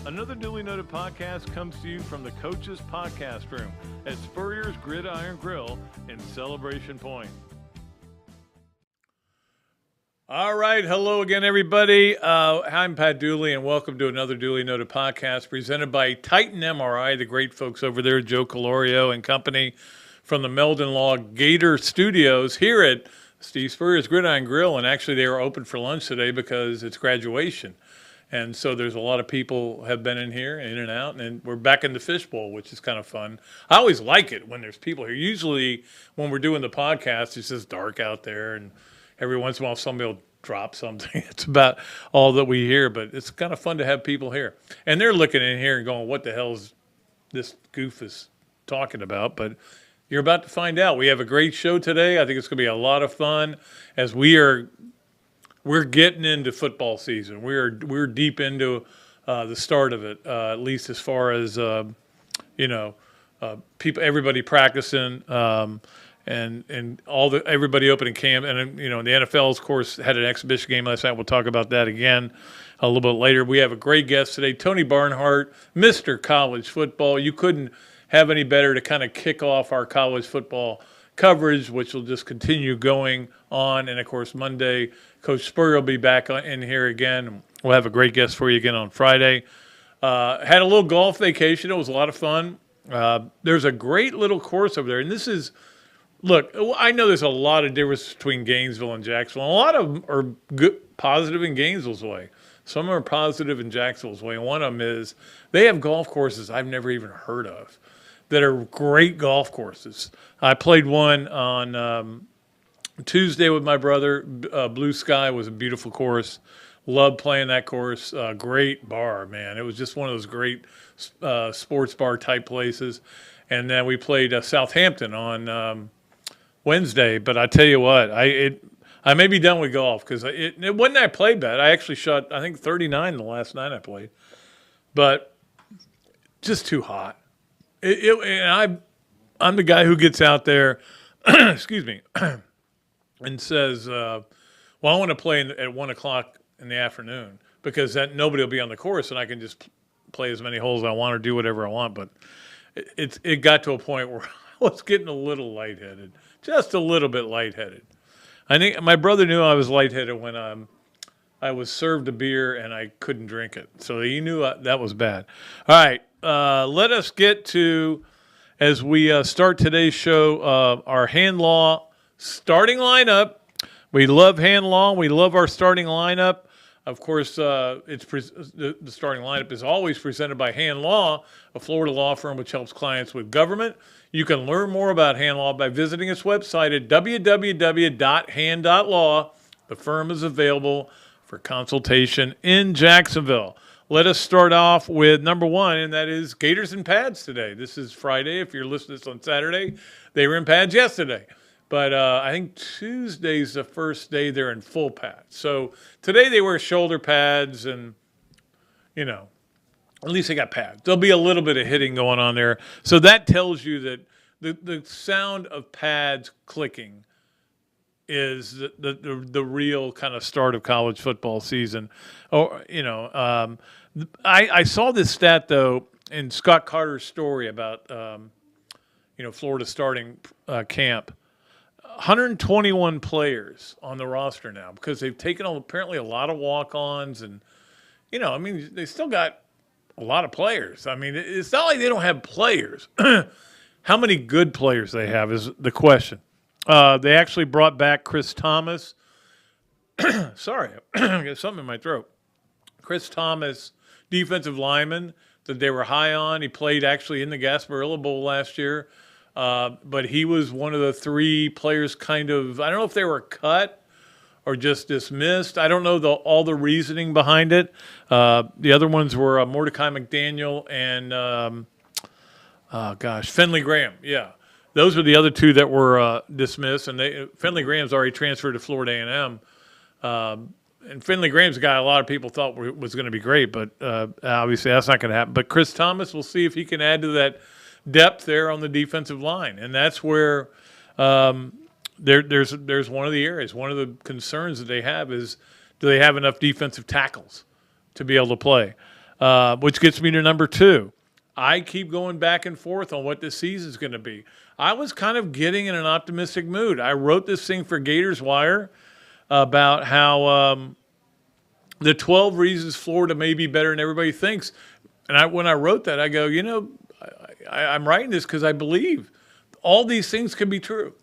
Another Dooley Noted Podcast comes to you from the Coach's Podcast Room at Spurrier's Gridiron Grill in Celebration Point. All right. Hello again, everybody. I'm Pat Dooley, and welcome to Another Dooley Noted Podcast presented by Titan MRI, the great folks over there, Joe Calorio and company from the Meldon Law Gator Studios here at Steve Spurrier's Gridiron Grill. And actually, they are open for lunch today because it's graduation. And so there's a lot of people have been in here, in and out, and we're back in the fishbowl, which is kind of fun. I always like it when there's people here. Usually when we're doing the podcast, it's just dark out there, and every once in a while somebody will drop something. It's about all that we hear, but it's kind of fun to have people here. And they're looking in here and going, what the hell is this goof is talking about? But you're about to find out. We have a great show today. I think it's going to be a lot of fun as we're getting into football season. We're deep into the start of it, at least as far as people, everybody practicing, and everybody opening camp, and the NFL, of course, had an exhibition game last night. We'll talk about that again a little bit later. We have a great guest today, Tony Barnhart, Mr. College Football. You couldn't have any better to kind of kick off our college football coverage, which will just continue going on. And, of course, Monday, Coach Spurrier will be back in here again. We'll have a great guest for you again on Friday. Had a little golf vacation. It was a lot of fun. There's a great little course over there. And this is, look, I know there's a lot of difference between Gainesville and Jacksonville. A lot of them are good, positive in Gainesville's way. Some are positive in Jacksonville's way. And one of them is they have golf courses I've never even heard of that are great golf courses. I played one on Tuesday with my brother. Blue Sky was a beautiful course. Loved playing that course. Great bar, man. It was just one of those great sports bar type places. And then we played Southampton on Wednesday. But I tell you what, I may be done with golf because it wasn't I played bad. I actually shot, I think, 39 the last night I played. But just too hot. And I'm the guy who gets out there, excuse me, and says, well, I want to play at 1 o'clock in the afternoon because that nobody will be on the course and I can just play as many holes as I want or do whatever I want. But it got to a point where I was getting a little lightheaded, just a little bit lightheaded. I think my brother knew I was lightheaded when I was served a beer and I couldn't drink it. So he knew that was bad. All right. Let us get to, as we start today's show, our hand law starting lineup. We love hand law. We love our starting lineup. Of course, the starting lineup is always presented by Hand Law, a Florida law firm which helps clients with government. You can learn more about Hand Law by visiting its website at www.hand.law. The firm is available for consultation in Jacksonville. Let us start off with number one, and that is Gators and pads today. This is Friday. If you're listening to this on Saturday, they were in pads yesterday. But I think Tuesday's the first day they're in full pads. So today they wear shoulder pads and, at least they got pads. There'll be a little bit of hitting going on there. So that tells you that the sound of pads clicking is the real kind of start of college football season. I saw this stat, though, in Scott Carter's story about, Florida starting camp. 121 players on the roster now because they've taken apparently a lot of walk-ons and, they still got a lot of players. I mean, it's not like they don't have players. How many good players they have is the question. They actually brought back Chris Thomas. Sorry, I got something in my throat. Chris Thomas, defensive lineman that they were high on. He played actually in the Gasparilla Bowl last year. But he was one of the three players I don't know if they were cut or just dismissed. I don't know all the reasoning behind it. The other ones were Mordecai McDaniel and, Finley Graham. Yeah. Those were the other two that were dismissed, and Finley Graham's already transferred to Florida A&M. And Finley Graham's a guy a lot of people thought was going to be great, but obviously that's not going to happen. But Chris Thomas, we'll see if he can add to that depth there on the defensive line, and that's where there's one of the areas. One of the concerns that they have is, do they have enough defensive tackles to be able to play? which gets me to number 2. I keep going back and forth on what this season's going to be. I was kind of getting in an optimistic mood. I wrote this thing for Gators Wire about how the 12 reasons Florida may be better than everybody thinks. And when I wrote that, I go, I'm writing this because I believe all these things can be true.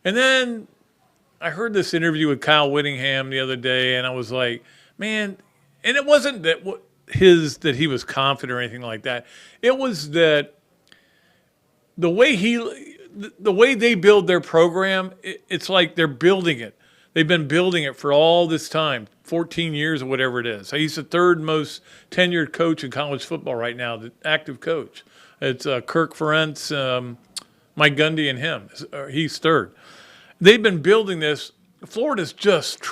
And then I heard this interview with Kyle Whittingham the other day, and I was like, man, and it wasn't that he was confident or anything like that. It was that the way they build their program, it's like they're building it. They've been building it for all this time, 14 years or whatever it is. He's the third most tenured coach in college football right now, the active coach. It's Kirk Ferentz, Mike Gundy, and him. He's third. They've been building this. Florida's just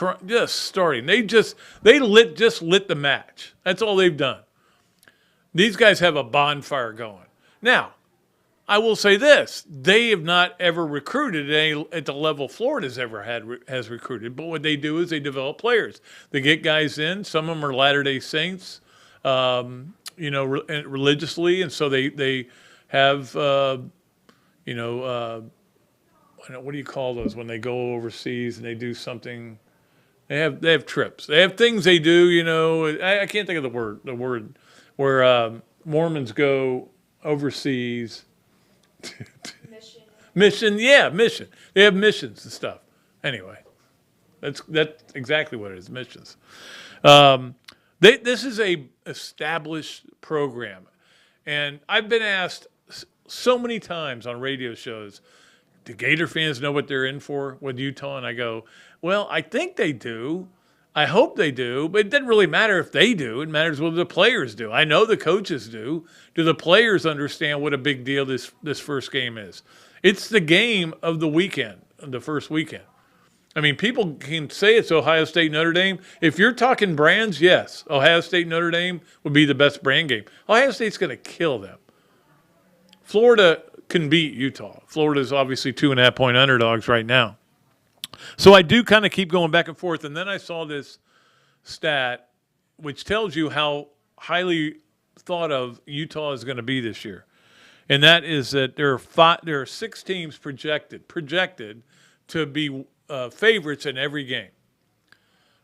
starting. They lit the match. That's all they've done. These guys have a bonfire going. Now, I will say this: they have not ever recruited at the level Florida's ever has recruited. But what they do is they develop players. They get guys in. Some of them are Latter-day Saints, religiously, and so they have what do you call those when they go overseas and they do something? They have trips. They have things they do. I can't think of the word where Mormons go overseas. Mission. Mission. They have missions and stuff. Anyway, that's exactly what it is. Missions. This is a established program, and I've been asked so many times on radio shows, do Gator fans know what they're in for with Utah? And I go, well, I think they do. I hope they do, but it doesn't really matter if they do. It matters what the players do. I know the coaches do. Do the players understand what a big deal this first game is? It's the game of the weekend, the first weekend. I mean, people can say it's Ohio State, Notre Dame. If you're talking brands, yes, Ohio State, Notre Dame would be the best brand game. Ohio State's going to kill them. Florida can beat Utah. Florida's obviously 2.5-point underdogs right now. So I do kind of keep going back and forth. And then I saw this stat which tells you how highly thought of Utah is going to be this year. And that is that there are 6 teams projected to be favorites in every game.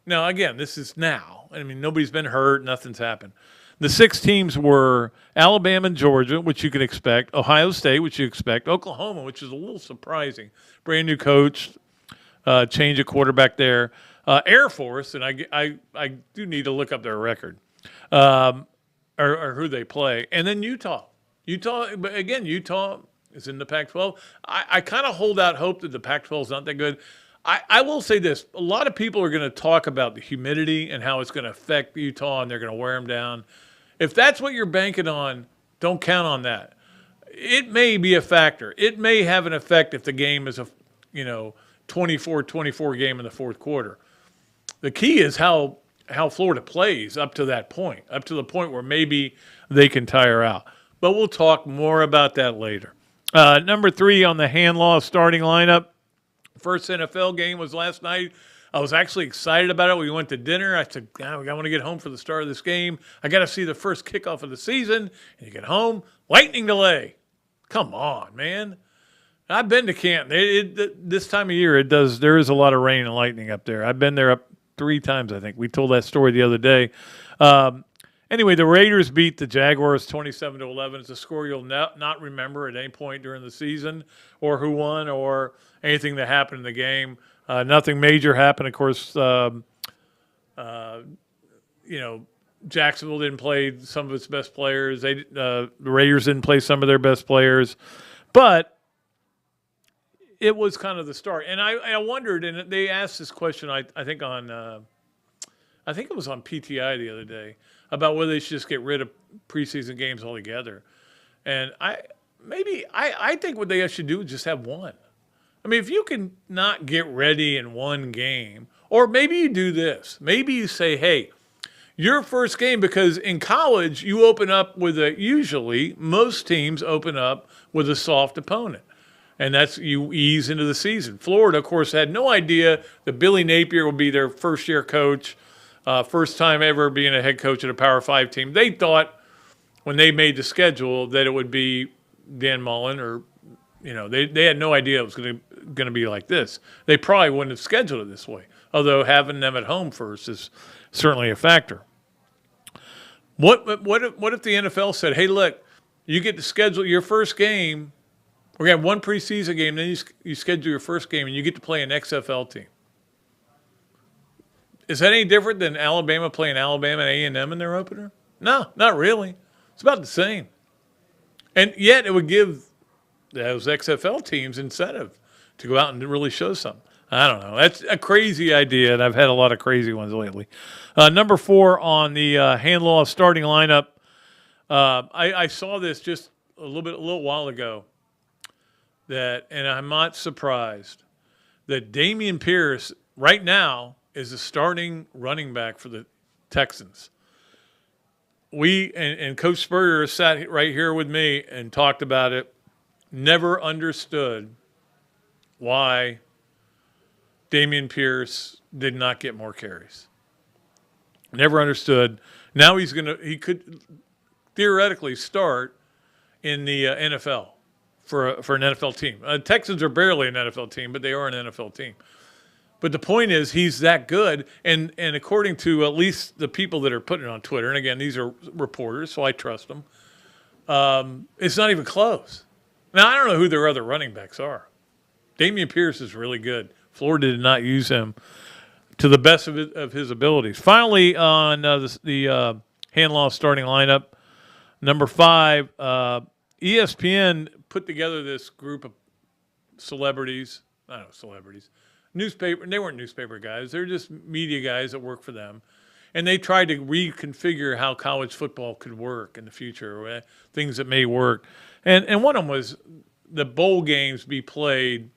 Now, again, this is now. I mean, nobody's been hurt. Nothing's happened. The 6 teams were Alabama and Georgia, which you can expect, Ohio State, which you expect, Oklahoma, which is a little surprising, brand new coach, change of quarterback there, Air Force, and I do need to look up their record, or who they play, and then Utah. Utah is in the Pac-12. I kind of hold out hope that the Pac-12 is not that good. I will say this. A lot of people are going to talk about the humidity and how it's going to affect Utah, and they're going to wear them down. If that's what you're banking on, don't count on that. It may be a factor. It may have an effect if the game is a 24-24 game in the fourth quarter. The key is how Florida plays up to that point, up to the point where maybe they can tire out. But we'll talk more about that later. Number 3 on the hand-law starting lineup. First NFL game was last night. I was actually excited about it. We went to dinner. I said, I want to get home for the start of this game. I got to see the first kickoff of the season. And you get home, lightning delay. Come on, man. I've been to Canton. This time of year, there is a lot of rain and lightning up there. I've been there up 3 times, I think. We told that story the other day. Anyway, the Raiders beat the Jaguars 27-11. It's a score you'll not remember at any point during the season, or who won, or anything that happened in the game. Nothing major happened. Of course, Jacksonville didn't play some of its best players. The Raiders didn't play some of their best players. But it was kind of the start. And I wondered, and they asked this question, I think it was on PTI the other day, about whether they should just get rid of preseason games altogether. And I think what they should do is just have one. I mean, if you can not get ready in one game, or maybe you do this. Maybe you say, hey, your first game, because in college you open up with usually most teams open up with a soft opponent. And that's you ease into the season. Florida, of course, had no idea that Billy Napier would be their first-year coach. First time ever being a head coach at a Power 5 team. They thought when they made the schedule that it would be Dan Mullen or, they had no idea it was going to be like this. They probably wouldn't have scheduled it this way, although having them at home first is certainly a factor. What if the NFL said, hey, look, you get to schedule your first game. We're going to have one preseason game, then you schedule your first game, and you get to play an XFL team. Is that any different than Alabama playing Alabama and A&M in their opener? No, not really. It's about the same. And yet it would give those XFL teams incentive to go out and really show something. I don't know. That's a crazy idea, and I've had a lot of crazy ones lately. Number 4 on the hand law starting lineup. I saw this just a little while ago. And I'm not surprised that Dameon Pierce right now is the starting running back for the Texans. And Coach Spurrier sat right here with me and talked about it. Never understood why Dameon Pierce did not get more carries. Never understood. Now he could theoretically start in the NFL for an NFL team. Texans are barely an NFL team, but they are an NFL team. But the point is, he's that good, and according to at least the people that are putting it on Twitter, and again, these are reporters, so I trust them, it's not even close. Now, I don't know who their other running backs are. Dameon Pierce is really good. Florida did not use him to the best of his abilities. Finally, on the hand law starting lineup, number 5, ESPN put together this group of celebrities. I don't know, celebrities. They weren't newspaper guys. They're just media guys that work for them. And they tried to reconfigure how college football could work in the future, or things that may work. And one of them was the bowl games be played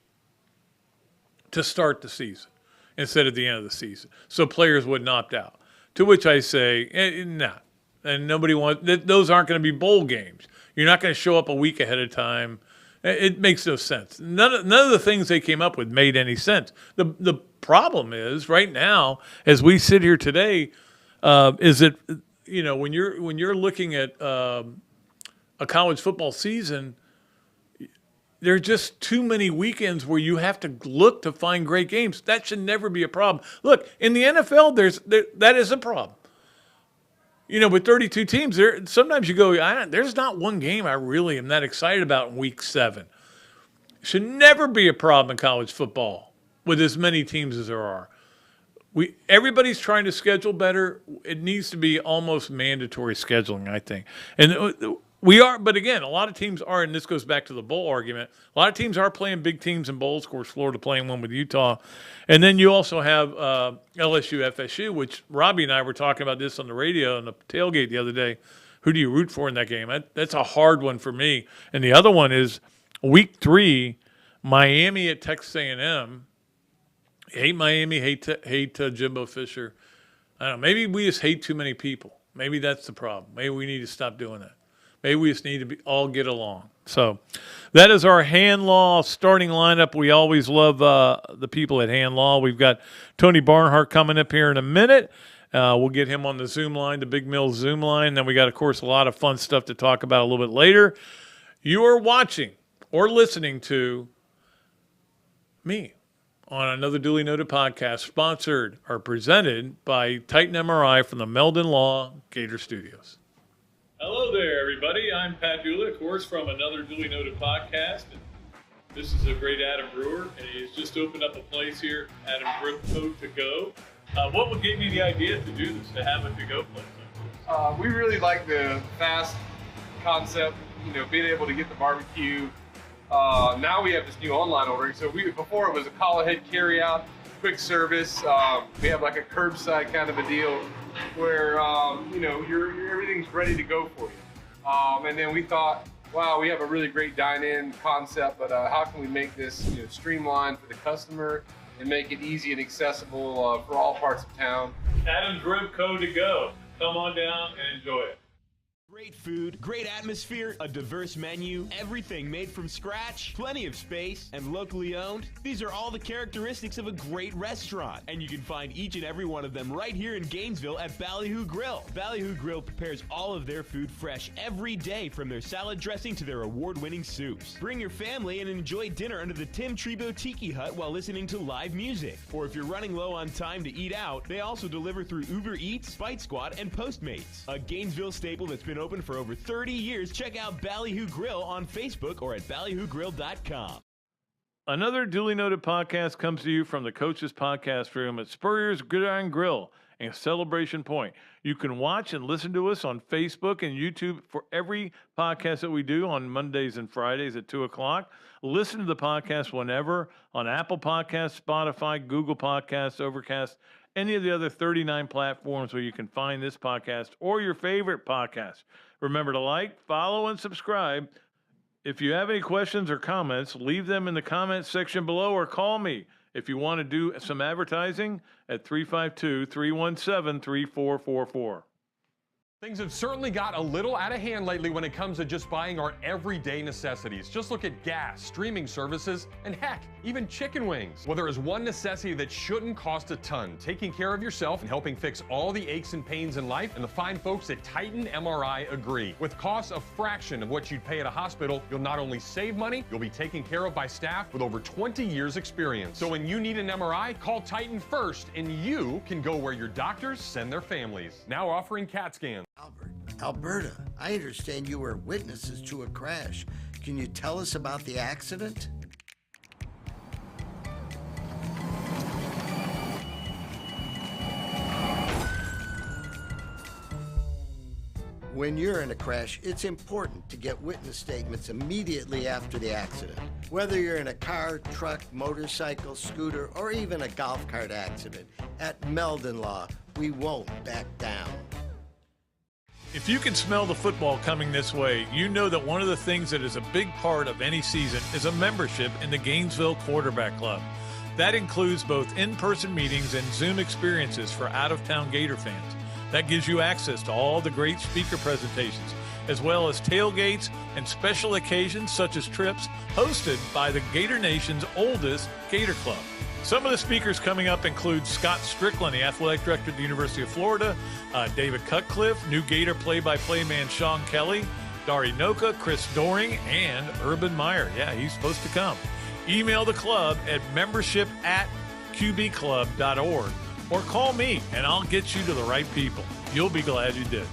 to start the season instead of the end of the season, so players wouldn't opt out. To which I say, nah. And nobody wants – those aren't going to be bowl games. You're not going to show up a week ahead of time. It makes no sense. None of the things they came up with made any sense. The problem is right now, as we sit here today, is that when you're looking at a college football season, there are just too many weekends where you have to look to find great games. That should never be a problem. Look, in the NFL, that is a problem. With 32 teams, sometimes you go, there's not one game I really am that excited about in week 7. Should never be a problem in college football with as many teams as there are. Everybody's trying to schedule better. It needs to be almost mandatory scheduling, I think. And we are, but again, a lot of teams are, and this goes back to the bowl argument, a lot of teams are playing big teams in bowls. Of course, Florida playing one with Utah. And then you also have LSU, FSU, which Robbie and I were talking about this on the radio on the tailgate the other day. Who do you root for in that game? That's a hard one for me. And the other one is week 3, Miami at Texas A&M. Hate Miami, hate Jimbo Fisher. I don't know. Maybe we just hate too many people. Maybe that's the problem. Maybe we need to stop doing that. Maybe we just need to all get along. So that is our hand law starting lineup. We always love the people at hand law. We've got Tony Barnhart coming up here in a minute. We'll get him on the Zoom line, the Big Mill Zoom line. Then we got, of course, a lot of fun stuff to talk about a little bit later. You are watching or listening to me on Another Dooley Noted Podcast, sponsored or presented by Titan MRI from the Meldon Law Gator Studios. Hello there, everybody. I'm Pat Dooley, of course, from Another Dooley Noted Podcast. And this is a great Adam Brewer, and he's just opened up a place here, Adam Drip Co. To Go. What gave you the idea to do this, to have a to-go place like this? We really like the fast concept, being able to get the barbecue. Now we have this new online ordering. So before it was a call ahead carry out, quick service. We have like a curbside kind of a deal where everything's ready to go for you. And then we thought, wow, we have a really great dine-in concept, but how can we make this streamlined for the customer and make it easy and accessible for all parts of town? Adam Drip Co. To Go. Come on down and enjoy it. Great food, great atmosphere, a diverse menu, everything made from scratch, plenty of space, and locally owned. These are all the characteristics of a great restaurant, and you can find each and every one of them right here in Gainesville at Ballyhoo Grill. Ballyhoo Grill prepares all of their food fresh every day, from their salad dressing to their award-winning soups. Bring your family and enjoy dinner under the Tim Trebo Tiki Hut while listening to live music. Or if you're running low on time to eat out, they also deliver through Uber Eats, Bite Squad, and Postmates. A Gainesville staple that's been open for over 30 years. Check out Ballyhoo Grill on Facebook or at ballyhoogrill.com. Another Dooley Noted Podcast comes to you from the Coach's Podcast Room at Spurrier's Gridiron Grill in Celebration Point. You can watch and listen to us on Facebook and YouTube for every podcast that we do on Mondays and Fridays at 2 o'clock. Listen to the podcast whenever on Apple Podcasts, Spotify, Google Podcasts, Overcast, any of the other 39 platforms where you can find this podcast or your favorite podcast. Remember to like, follow, and subscribe. If you have any questions or comments, leave them in the comments section below or call me if you want to do some advertising at 352-317-3444. Things have certainly got a little out of hand lately when it comes to just buying our everyday necessities. Just look at gas, streaming services, and heck, even chicken wings. Well, there is one necessity that shouldn't cost a ton: taking care of yourself and helping fix all the aches and pains in life. And the fine folks at Titan MRI agree. With costs a fraction of what you'd pay at a hospital, you'll not only save money, you'll be taken care of by staff with over 20 years experience. So when you need an MRI, call Titan first, and you can go where your doctors send their families. Now offering CAT scans. Alberta, I understand you were witnesses to a crash. Can you tell us about the accident? When you're in a crash, it's important to get witness statements immediately after the accident. Whether you're in a car, truck, motorcycle, scooter, or even a golf cart accident, at Meldon Law, we won't back down. If you can smell the football coming this way, you know that one of the things that is a big part of any season is a membership in the Gainesville Quarterback Club. That includes both in-person meetings and Zoom experiences for out-of-town Gator fans. That gives you access to all the great speaker presentations, as well as tailgates and special occasions such as trips hosted by the Gator Nation's oldest Gator Club. Some of the speakers coming up include Scott Strickland, the athletic director at the University of Florida, David Cutcliffe, new Gator play-by-play man Sean Kelly, Dari Noka, Chris Doring, and Urban Meyer. Yeah, he's supposed to come. Email the club at membership@qbclub.org or call me, and I'll get you to the right people. You'll be glad you did.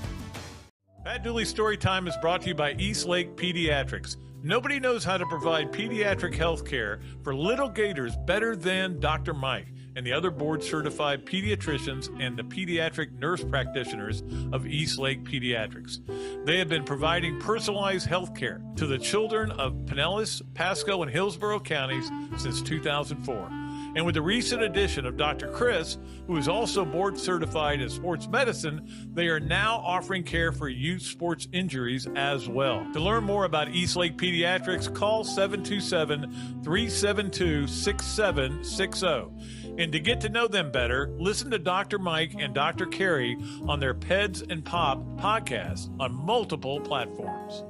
Pat Dooley's Story Time is brought to you by Eastlake Pediatrics. Nobody knows how to provide pediatric health care for little Gators better than Dr. Mike and the other board-certified pediatricians and the pediatric nurse practitioners of Eastlake Pediatrics. They have been providing personalized health care to the children of Pinellas, Pasco, and Hillsborough counties since 2004. And with the recent addition of Dr. Chris, who is also board certified in sports medicine, they are now offering care for youth sports injuries as well. To learn more about Eastlake Pediatrics, call 727-372-6760. And to get to know them better, listen to Dr. Mike and Dr. Carey on their Peds and Pop podcast on multiple platforms.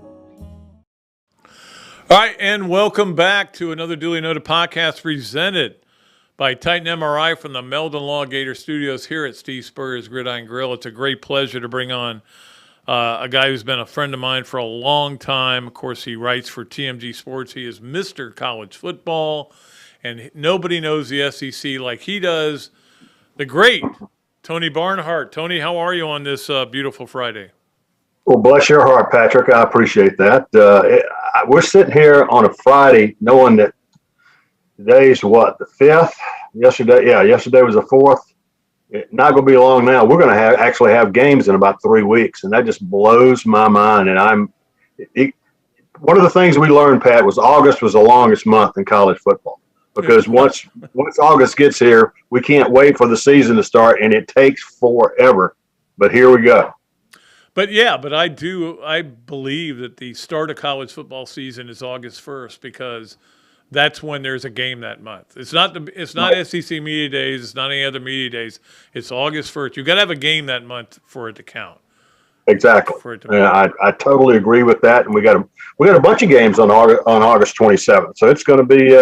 All right, and welcome back to another Dooley Noted Podcast presented by Titan MRI from the Meldon Law Gator Studios here at Steve Spurrier's Gridiron Grill. It's a great pleasure to bring on a guy who's been a friend of mine for a long time. Of course, he writes for TMG Sports. He is Mr. College Football, and nobody knows the SEC like he does. The great Tony Barnhart. Tony, how are you on this beautiful Friday? Well, bless your heart, Patrick. I appreciate that. We're sitting here on a Friday knowing that today's what, the 5th? Yesterday was the 4th. It's not going to be long now. We're going to actually have games in about 3 weeks, and that just blows my mind. And one of the things we learned, Pat, was August was the longest month in college football, because once August gets here, we can't wait for the season to start, and it takes forever. But here we go. But I believe that the start of college football season is August 1st, because that's when there's a game that month. It's not SEC Media Days. It's not any other media days. It's August 1st. You've got to have a game that month for it to count. Exactly. For it to I totally agree with that. And we got a bunch of games on August 27th. So it's going to be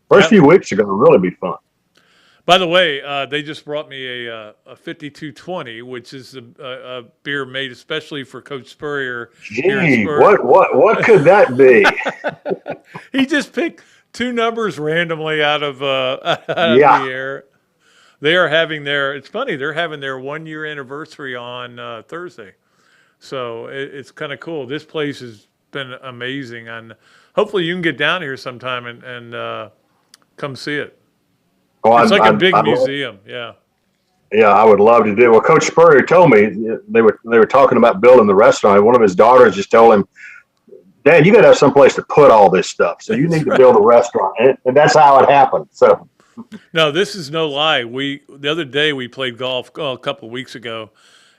first few weeks are going to really be fun. By the way, they just brought me a 5220, which is a beer made especially for Coach Spurrier. Gee, what could that be? He just picked two numbers randomly out of the air. They're having their 1 year anniversary on Thursday. So it's kind of cool. This place has been amazing, and hopefully you can get down here sometime and come see it. Oh, it's like a big museum. Yeah, I would love to do. Well, Coach Spurrier told me they were talking about building the restaurant. One of his daughters just told him, "Dad, you got to have someplace to put all this stuff. So you need to build a restaurant," and that's how it happened. So. No, this is no lie. The other day we played golf a couple of weeks ago,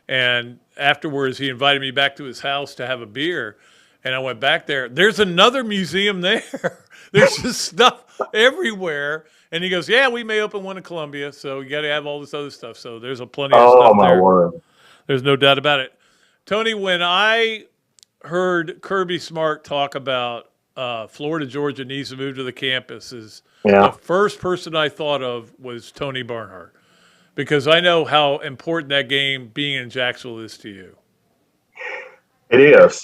and afterwards he invited me back to his house to have a beer, and I went back there. There's another museum there. There's just stuff everywhere, and he goes, "Yeah, we may open one in Columbia, so you got to have all this other stuff." So there's plenty of stuff there. Oh my word! There's no doubt about it. Tony, when I heard Kirby Smart talk about Florida Georgia needs to move to the campuses. The first person I thought of was Tony Barnhart, because I know how important that game being in Jacksonville is to you. It is.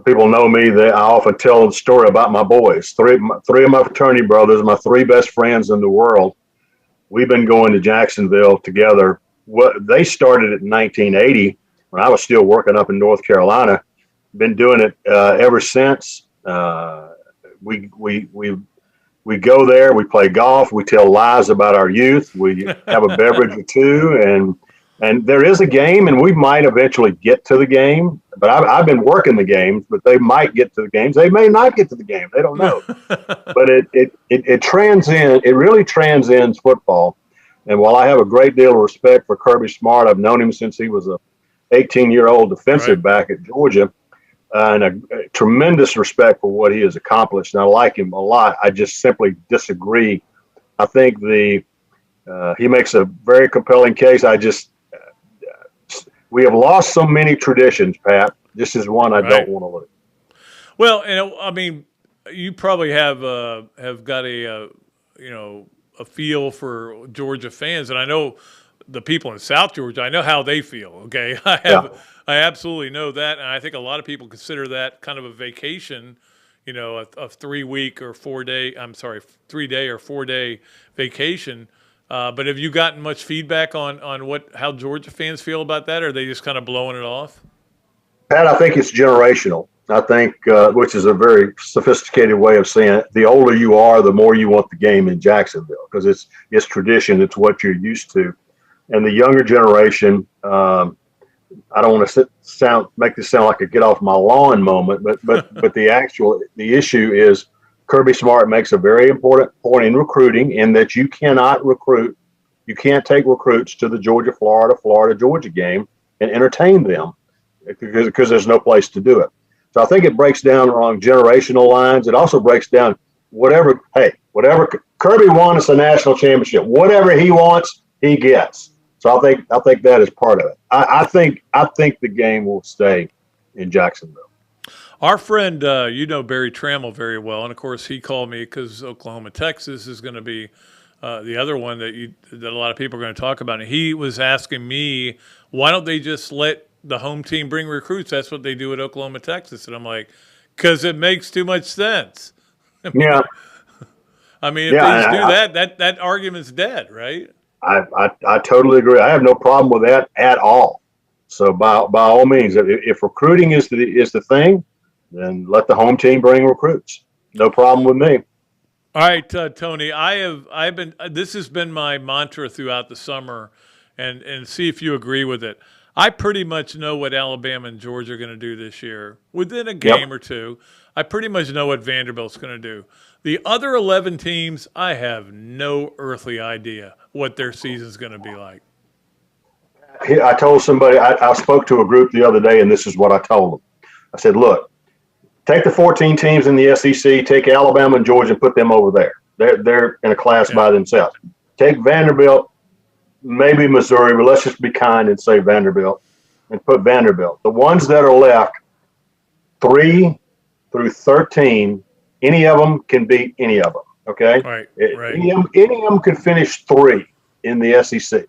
People know me. I often tell the story about my boys. Three of my fraternity brothers, my three best friends in the world. We've been going to Jacksonville together. They started it in 1980 when I was still working up in North Carolina. Been doing it ever since. We go there, we play golf, we tell lies about our youth, we have a beverage or two, and there is a game, and we might eventually get to the game. But I've been working the games, but they might get to the games. They may not get to the game. They don't know. But it transcends. It really transcends football. And while I have a great deal of respect for Kirby Smart, I've known him since he was a 18-year-old defensive back at Georgia. And a tremendous respect for what he has accomplished. And I like him a lot. I just simply disagree. I think he makes a very compelling case. We have lost so many traditions, Pat. This is one I don't want to lose. Well, I mean, you probably have got a feel for Georgia fans, and I know the people in South Georgia. I know how they feel. Okay, I absolutely know that, and I think a lot of people consider that kind of a vacation, a 3 week or 4 day. 3 day or 4 day vacation. But have you gotten much feedback on how Georgia fans feel about that, or are they just kind of blowing it off? Pat, I think it's generational. I think, which is a very sophisticated way of saying it. The older you are, the more you want the game in Jacksonville, because it's tradition. It's what you're used to. And the younger generation, I don't want to make this sound like a get off my lawn moment, but the issue is Kirby Smart makes a very important point in recruiting, in that you cannot recruit, you can't take recruits to the Georgia game and entertain them because there's no place to do it. So I think it breaks down along generational lines. It also breaks down whatever Kirby won us a national championship, whatever he wants, he gets. So I think that is part of it. I think the game will stay in Jacksonville. Our friend, Barry Trammell very well, and of course he called me because Oklahoma, Texas is going to be the other one that a lot of people are going to talk about. And he was asking me, why don't they just let the home team bring recruits? That's what they do at Oklahoma, Texas. And I'm like, because it makes too much sense. If they do that argument's dead, right? I totally agree. I have no problem with that at all. So by all means, if recruiting is the thing, then let the home team bring recruits. No problem with me. All right, Tony. This has been my mantra throughout the summer, and see if you agree with it. I pretty much know what Alabama and Georgia are going to do this year within a game or two. I pretty much know what Vanderbilt's going to do. The other 11 teams, I have no earthly idea what their season's going to be like. I told somebody, I spoke to a group the other day, and this is what I told them. I said, look, take the 14 teams in the SEC, take Alabama and Georgia and put them over there. They're in a class by themselves. Take Vanderbilt, maybe Missouri, but let's just be kind and say Vanderbilt. and put Vanderbilt. The ones that are left, 3 through 13, any of them can beat any of them. Okay, Right. Any of them could finish 3 in the SEC,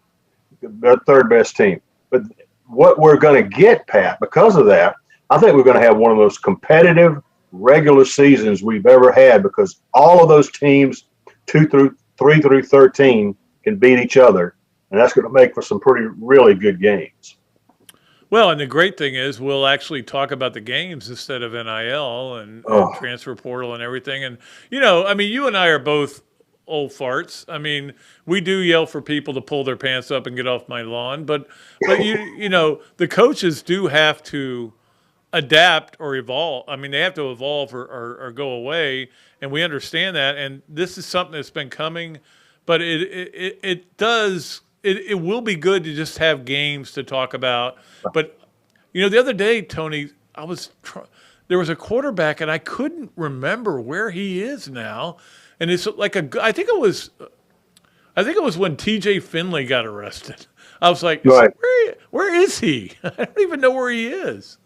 the third best team. But what we're going to get, Pat, because of that, I think we're going to have one of those competitive regular seasons we've ever had, because all of those teams, 3 through 13, can beat each other, and that's going to make for some really good games. Well, and the great thing is we'll actually talk about the games instead of NIL and transfer portal and everything. And, I mean, you and I are both old farts. I mean, we do yell for people to pull their pants up and get off my lawn. But the coaches do have to adapt or evolve. I mean, they have to evolve or go away. And we understand that. And this is something that's been coming. But it will be good to just have games to talk about. But, the other day, Tony, there was a quarterback, and I couldn't remember where he is now. And it's like I think it was when T.J. Finley got arrested. I was like, right. Where is he? I don't even know where he is.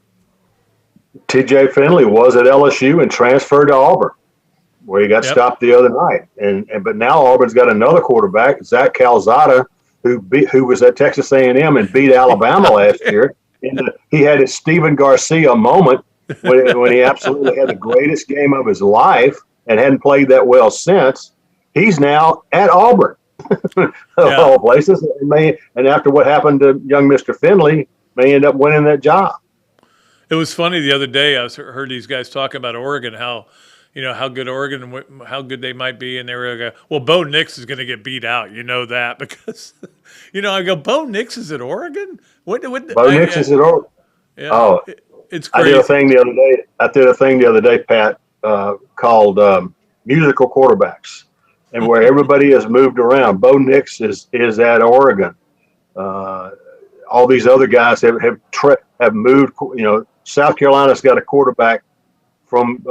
T.J. Finley was at LSU and transferred to Auburn, where he got stopped the other night. But now Auburn's got another quarterback, Zach Calzada, who was at Texas A&M and beat Alabama last year. And he had his Steven Garcia moment when he absolutely had the greatest game of his life and hadn't played that well since. He's now at Auburn, of all places. And after what happened to young Mr. Finley, may end up winning that job. It was funny the other day. I heard these guys talking about Oregon, how good Oregon, how good they might be, and they were like, "Well, Bo Nix is going to get beat out." You know that because, I go, "Bo Nix is at Oregon." Bo Nix is at Oregon. Yeah, it's crazy. I did a thing the other day, Pat, called musical quarterbacks, and where everybody has moved around. Bo Nix is at Oregon. All these other guys have moved. South Carolina's got a quarterback from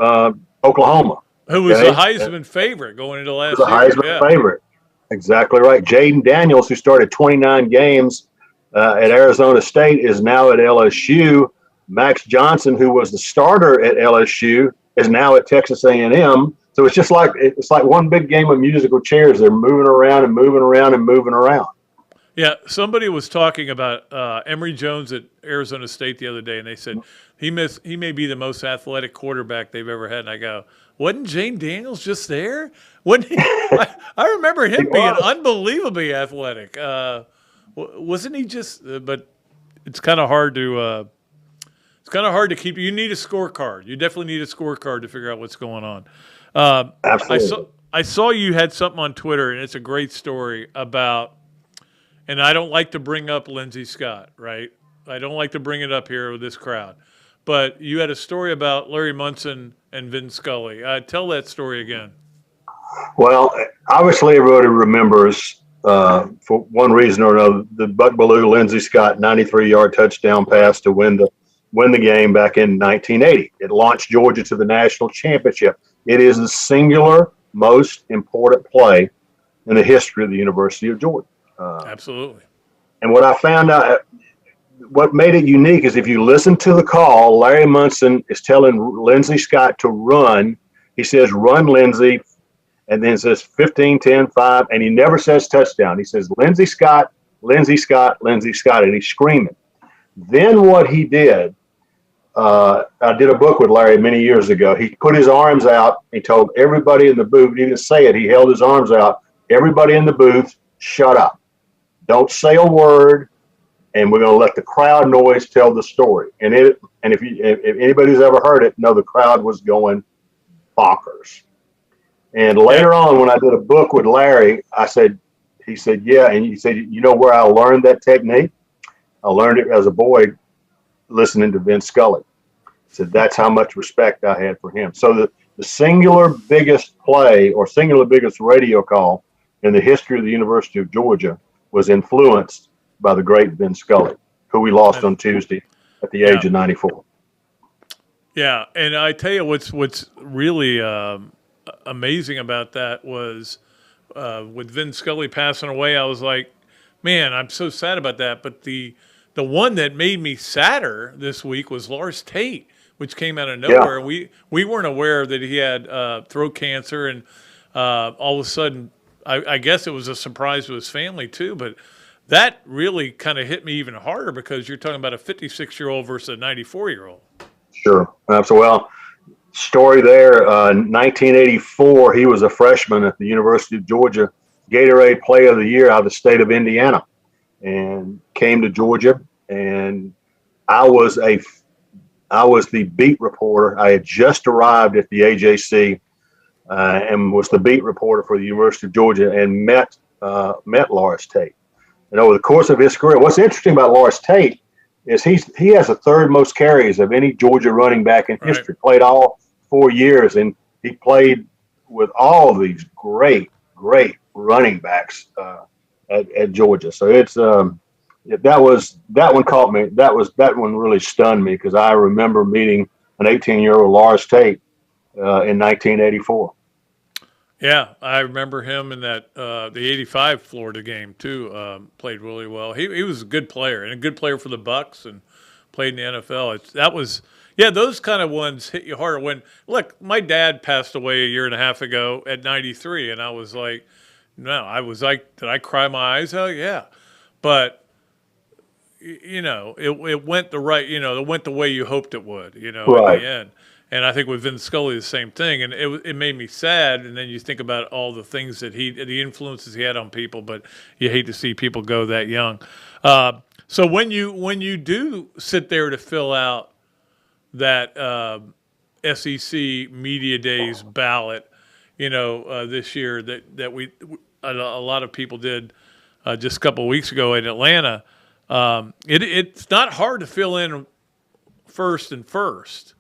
Oklahoma, who was the Heisman favorite going into last year. The Heisman favorite, exactly right. Jaden Daniels, who started 29 games at Arizona State, is now at LSU. Max Johnson, who was the starter at LSU, is now at Texas A&M. So it's like one big game of musical chairs. They're moving around and moving around and moving around. Yeah, somebody was talking about Emory Jones at Arizona State the other day, and they said he may be the most athletic quarterback they've ever had. And I go, wasn't Jane Daniels just there? I remember him being unbelievably athletic. Wasn't he just? But it's kind of hard to. It's kind of hard to keep. You need a scorecard. You definitely need a scorecard to figure out what's going on. Absolutely. I saw you had something on Twitter, and it's a great story about. And I don't like to bring up Lindsey Scott, right? I don't like to bring it up here with this crowd. But you had a story about Larry Munson and Vin Scully. Tell that story again. Well, obviously everybody remembers, for one reason or another, the Buck Bellew Lindsey Scott 93-yard touchdown pass to win the game back in 1980. It launched Georgia to the national championship. It is the singular most important play in the history of the University of Georgia. Absolutely. And what I found out, what made it unique is if you listen to the call, Larry Munson is telling Lindsey Scott to run. He says, "Run, Lindsey," and then says 15, 10, 5, and he never says touchdown. He says, "Lindsey Scott, Lindsey Scott, Lindsey Scott," and he's screaming. Then what he did, I did a book with Larry many years ago. He put his arms out. He told everybody in the booth, he didn't say it, he held his arms out. Everybody in the booth, shut up. Don't say a word, and we're going to let the crowd noise tell the story. And if anybody's ever heard it, the crowd was going bonkers. And later on, when I did a book with Larry, he said, "Yeah," and he said, "You know where I learned that technique? I learned it as a boy listening to Vin Scully." He said, "That's how much respect I had for him." So the singular biggest play or singular biggest radio call in the history of the University of Georgia was influenced by the great Vin Scully, who we lost on Tuesday at the age of 94. Yeah, and I tell you what's really amazing about that was with Vin Scully passing away, I was like, man, I'm so sad about that. But the the one that made me sadder this week was Lars Tate, which came out of nowhere. Yeah. We weren't aware that he had throat cancer, and all of a sudden, I guess it was a surprise to his family too. But that really kind of hit me even harder because you're talking about a 56-year-old versus a 94-year-old. Sure. Well, story there, 1984, he was a freshman at the University of Georgia, Gatorade Player of the Year out of the state of Indiana, and came to Georgia. And I was the beat reporter. I had just arrived at the AJC and was the beat reporter for the University of Georgia and met Lars Tate. And over the course of his career, what's interesting about Lars Tate is he has the third most carries of any Georgia running back in history. Played all 4 years, and he played with all of these great running backs at Georgia. So it's that one caught me. That one really stunned me because I remember meeting an 18-year-old Lars Tate in 1984. Yeah, I remember him in that the '85 Florida game too. Played really well. He was a good player and a good player for the Bucks and played in the NFL. Those kind of ones hit you harder. When look, my dad passed away a year and a half ago at 93, and I was like, did I cry my eyes out? Yeah, but it went it went the way you hoped it would. In the end. And I think with Vince Scully, the same thing. And it made me sad. And then you think about all the things that the influences he had on people, but you hate to see people go that young. So when you do sit there to fill out that SEC Media Days ballot, this year that a lot of people did just a couple of weeks ago in Atlanta, it's not hard to fill in first and first.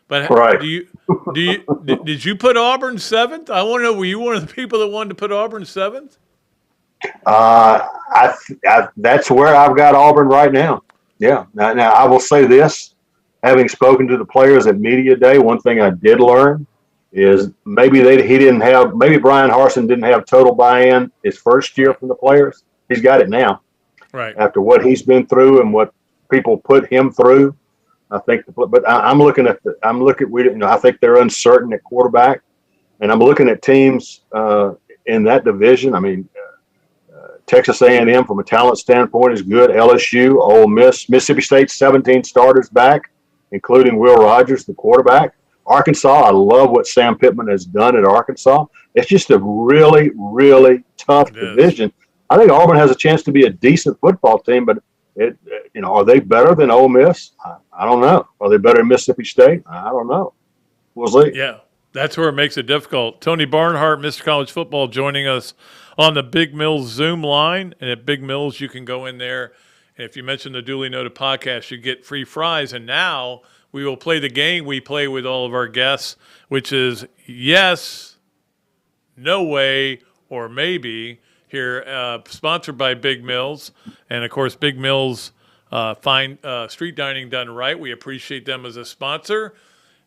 But did you put Auburn 7th? I want to know, were you one of the people that wanted to put Auburn 7th? That's where I've got Auburn right now. Yeah. Now I will say this, having spoken to the players at Media Day, one thing I did learn is maybe Brian Harsin didn't have total buy-in his first year from the players. He's got it now. Right. After what he's been through and what people put him through. I think, but I think they're uncertain at quarterback, and I'm looking at teams in that division. I mean, Texas A&M from a talent standpoint is good. LSU, Ole Miss, Mississippi State, 17 starters back, including Will Rogers, the quarterback. Arkansas, I love what Sam Pittman has done at Arkansas. It's just a really, really tough division. I think Auburn has a chance to be a decent football team, but are they better than Ole Miss? I don't know. Are they better than Mississippi State? I don't know. We'll see. Yeah, that's where it makes it difficult. Tony Barnhart, Mr. College Football, joining us on the Big Mills Zoom line. And at Big Mills, you can go in there. And if you mention the Dooley Noted Podcast, you get free fries. And now we will play the game we play with all of our guests, which is yes, no way, or maybe. Here, sponsored by Big Mills, and of course, Big Mills, fine street dining done right. We appreciate them as a sponsor.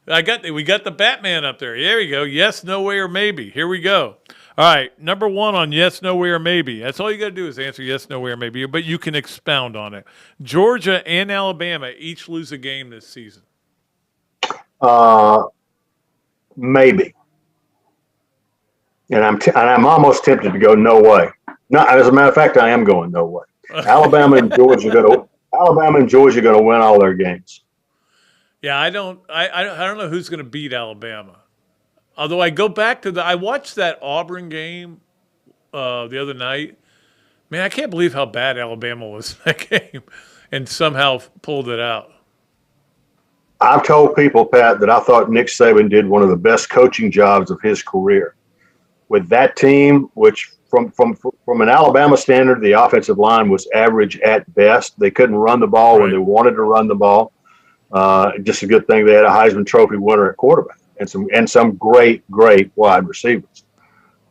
We got the Batman up there. There we go. Yes, no way, or maybe. Here we go. All right, number one on yes, no way, or maybe. That's all you got to do is answer yes, no way, or maybe. But you can expound on it. Georgia and Alabama each lose a game this season. Maybe. And I'm almost tempted to go no way. No, as a matter of fact, I am going no way. Alabama and Georgia going to win all their games. Yeah, I don't know who's going to beat Alabama. Although I go back to I watched that Auburn game the other night. Man, I can't believe how bad Alabama was in that game, and somehow pulled it out. I've told people, Pat, that I thought Nick Saban did one of the best coaching jobs of his career. With that team, which from an Alabama standard, the offensive line was average at best. They couldn't run the ball when they wanted to run the ball. Just a good thing they had a Heisman Trophy winner at quarterback and some great wide receivers.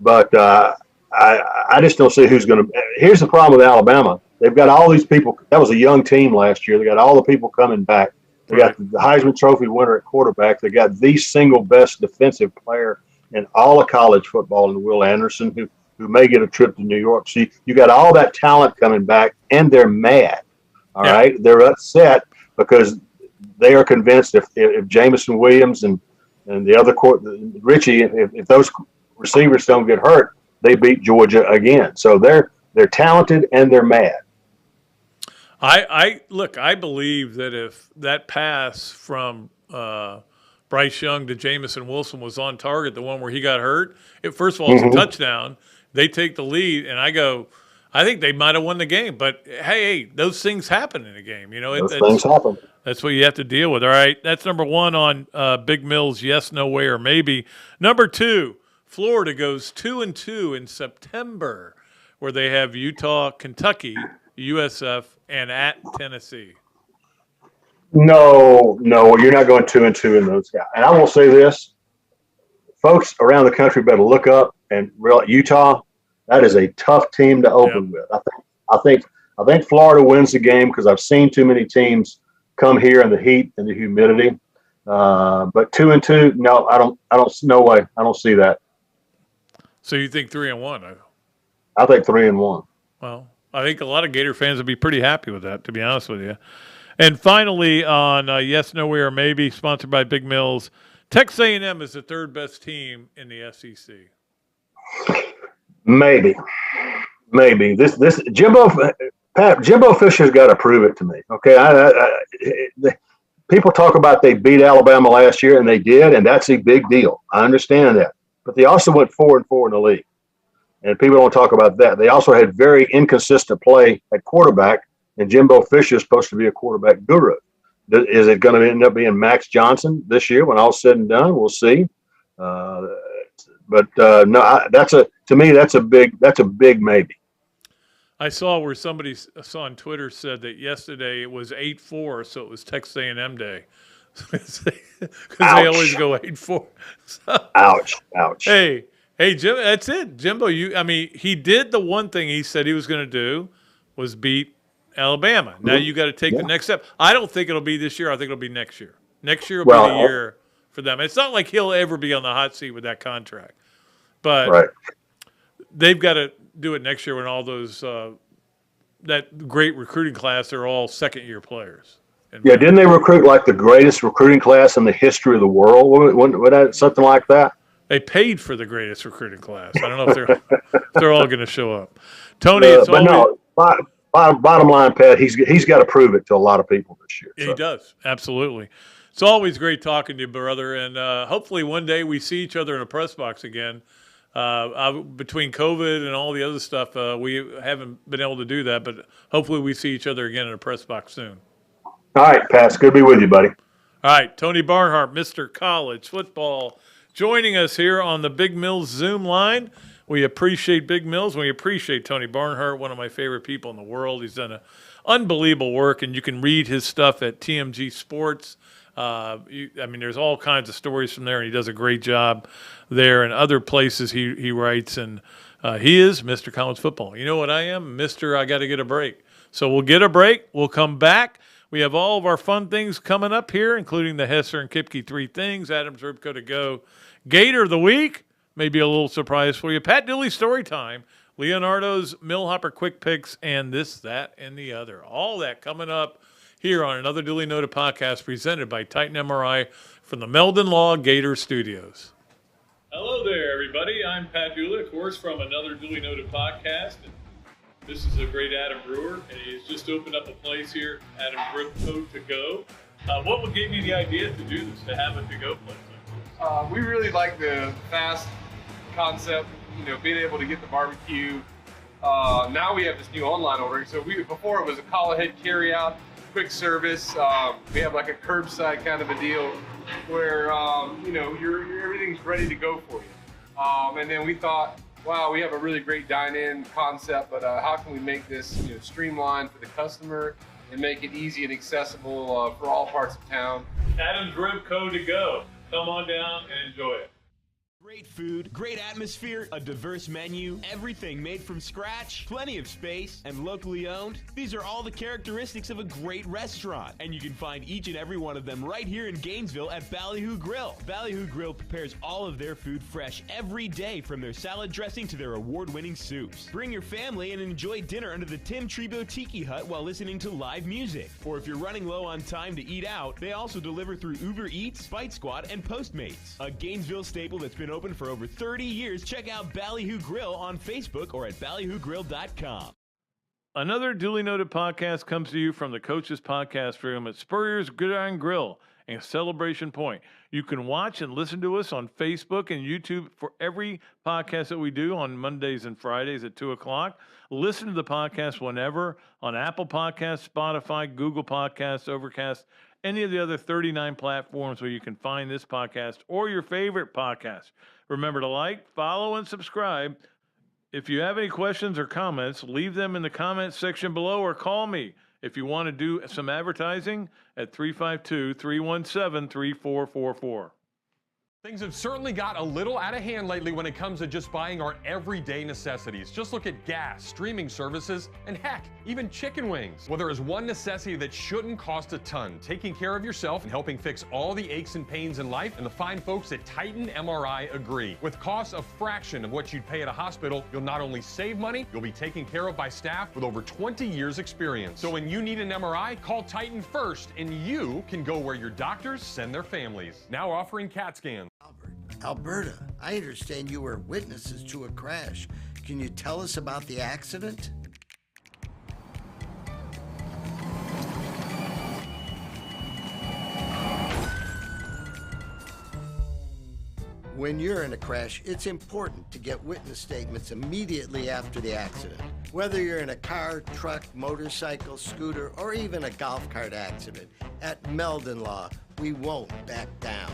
But I just don't see who's going to. Here's the problem with Alabama: they've got all these people. That was a young team last year. They got all the people coming back. They got the Heisman Trophy winner at quarterback. They got the single best defensive player in all of college football in Will Anderson, who may get a trip to New York. So you got all that talent coming back, and they're mad. All right. They're upset because they are convinced if Jamison Williams and the other Richie, if those receivers don't get hurt, they beat Georgia again. So they're talented and they're mad. I believe that if that pass from Bryce Young to Jamison Wilson was on target, the one where he got hurt, first of all, it's a touchdown. They take the lead, and I think they might have won the game. But, hey, those things happen in a game. You know, those things happen. That's what you have to deal with. All right, that's number one on Big Mills, yes, no way, or maybe. Number two, Florida goes 2-2 in September, where they have Utah, Kentucky, USF, and at Tennessee. No, you're not going 2-2 in those guys. And I will say this, folks around the country better look up and realize Utah. That is a tough team to open with. I think Florida wins the game because I've seen too many teams come here in the heat and the humidity. But 2-2, no, I don't. No way. I don't see that. So you think 3-1? I think 3-1. Well, I think a lot of Gator fans would be pretty happy with that, to be honest with you. And finally, on Yes, No Way, or Maybe, sponsored by Big Mills, Texas A&M is the third best team in the SEC. Maybe. This Jimbo Fisher's got to prove it to me. Okay, people talk about they beat Alabama last year, and they did, and that's a big deal. I understand that, but they also went 4-4 in the league, and people don't talk about that. They also had very inconsistent play at quarterback, and Jimbo Fisher is supposed to be a quarterback guru. Is it going to end up being Max Johnson this year when all's said and done? We'll see. But no, to me that's a big maybe. I saw where somebody saw on Twitter said that yesterday it was 8-4, so it was Texas A&M Day, because they always go 8-4. So, ouch. Hey, Jim, that's it, Jimbo. He did the one thing he said he was going to do was beat Alabama. Now you got to take the next step. I don't think it'll be this year. I think it'll be next year. Next year will be the year for them. It's not like he'll ever be on the hot seat with that contract, but they've got to do it next year when all those that great recruiting class are all second-year players. Didn't they recruit like the greatest recruiting class in the history of the world? What something like that? They paid for the greatest recruiting class. I don't know if they're all going to show up. Tony, bottom line, Pat, he's got to prove it to a lot of people this year. Yeah, he does. Absolutely. It's always great talking to you, brother, and hopefully one day we see each other in a press box again. Between COVID and all the other stuff, we haven't been able to do that, but hopefully we see each other again in a press box soon. All right, Pat, it's good to be with you, buddy. All right, Tony Barnhart, Mr. College Football, joining us here on the Big Mills Zoom line. We appreciate Big Mills. We appreciate Tony Barnhart, one of my favorite people in the world. He's done unbelievable work, and you can read his stuff at TMG Sports. There's all kinds of stories from there, and he does a great job there and other places he writes. And he is Mr. College Football. You know what I am? Mr. I got to get a break. So we'll get a break. We'll come back. We have all of our fun things coming up here, including the Hesser and Kipke 3 Things, Adam's Ribco to Go, Gator of the Week, maybe a little surprise for you, Pat Dooley Story Time, Leonardo's Millhopper Quick Picks, and this, that, and the other. All that coming up here on Another Dooley Noted Podcast presented by Titan MRI from the Meldon Law Gator Studios. Hello there, everybody. I'm Pat Dooley, of course, from Another Dooley Noted Podcast. And this is a great Adam Brewer, and he's just opened up a place here, Adam's Ribco to Go. What gave you the idea to do this, to have a to-go place like this? We really like the fast concept, being able to get the barbecue. Now we have this new online ordering. So before it was a call-ahead carry-out, quick service. We have like a curbside kind of a deal where everything's ready to go for you. And then we thought, wow, we have a really great dine-in concept, but how can we make this streamlined for the customer and make it easy and accessible for all parts of town? Adam's Ribco to Go. Come on down and enjoy it. Great food, great atmosphere, a diverse menu, everything made from scratch, plenty of space, and locally owned. These are all the characteristics of a great restaurant, and you can find each and every one of them right here in Gainesville at Ballyhoo Grill. Ballyhoo Grill prepares all of their food fresh every day, from their salad dressing to their award-winning soups. Bring your family and enjoy dinner under the Tim Trebo Tiki Hut while listening to live music. Or if you're running low on time to eat out, they also deliver through Uber Eats, Bite Squad, and Postmates. A Gainesville staple that's been open for over 30 years. Check out Ballyhoo Grill on Facebook or at ballyhoogrill.com. Another Dooley Noted Podcast comes to you from the Coach's Podcast Room at Spurrier's Gridiron Grill and Celebration Point. You can watch and listen to us on Facebook and YouTube for every podcast that we do on Mondays and Fridays at 2 o'clock. Listen to the podcast whenever on Apple Podcasts, Spotify, Google Podcasts, Overcast, any of the other 39 platforms where you can find this podcast or your favorite podcast. Remember to like, follow, and subscribe. If you have any questions or comments, leave them in the comments section below or call me if you want to do some advertising at 352-317-3444. Things have certainly got a little out of hand lately when it comes to just buying our everyday necessities. Just look at gas, streaming services, and heck, even chicken wings. Well, there is one necessity that shouldn't cost a ton: taking care of yourself and helping fix all the aches and pains in life. And the fine folks at Titan MRI agree. With costs a fraction of what you'd pay at a hospital, you'll not only save money, you'll be taken care of by staff with over 20 years experience. So when you need an MRI, call Titan first, and you can go where your doctors send their families. Now offering CAT scans. Alberta, I understand you were witnesses to a crash. Can you tell us about the accident? When you're in a crash, it's important to get witness statements immediately after the accident. Whether you're in a car, truck, motorcycle, scooter, or even a golf cart accident, at Meldon Law, we won't back down.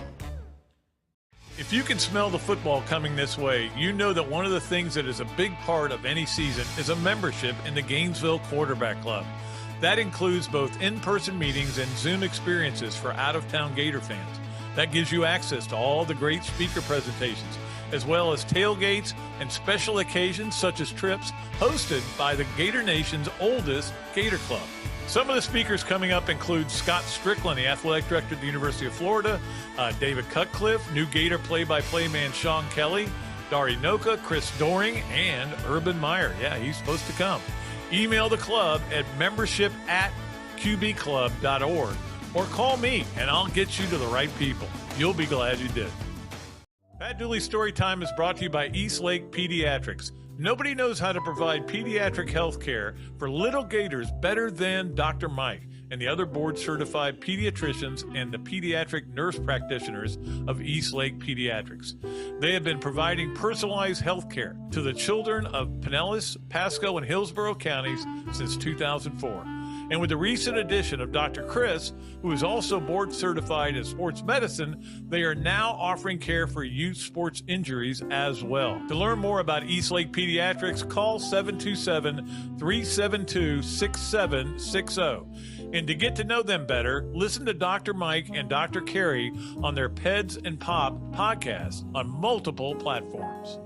If you can smell the football coming this way, you know that one of the things that is a big part of any season is a membership in the Gainesville Quarterback Club. That includes both in-person meetings and Zoom experiences for out-of-town Gator fans. That gives you access to all the great speaker presentations, as well as tailgates and special occasions such as trips hosted by the Gator Nation's oldest Gator Club. Some of the speakers coming up include Scott Strickland, the athletic director at the University of Florida, David Cutcliffe, new Gator play-by-play man Sean Kelly, Dari Noka, Chris Doring, and Urban Meyer. Yeah, he's supposed to come. Email the club at membership@qbclub.org or call me, and I'll get you to the right people. You'll be glad you did. Pat Dooley Storytime is brought to you by East Lake Pediatrics. Nobody knows how to provide pediatric health care for little Gators better than Dr. Mike and the other board-certified pediatricians and the pediatric nurse practitioners of East Lake Pediatrics. They have been providing personalized health care to the children of Pinellas, Pasco, and Hillsborough counties since 2004. And with the recent addition of Dr. Chris, who is also board certified in sports medicine, they are now offering care for youth sports injuries as well. To learn more about East Lake Pediatrics, call 727-372-6760. And to get to know them better, listen to Dr. Mike and Dr. Carey on their Peds and Pop podcast on multiple platforms.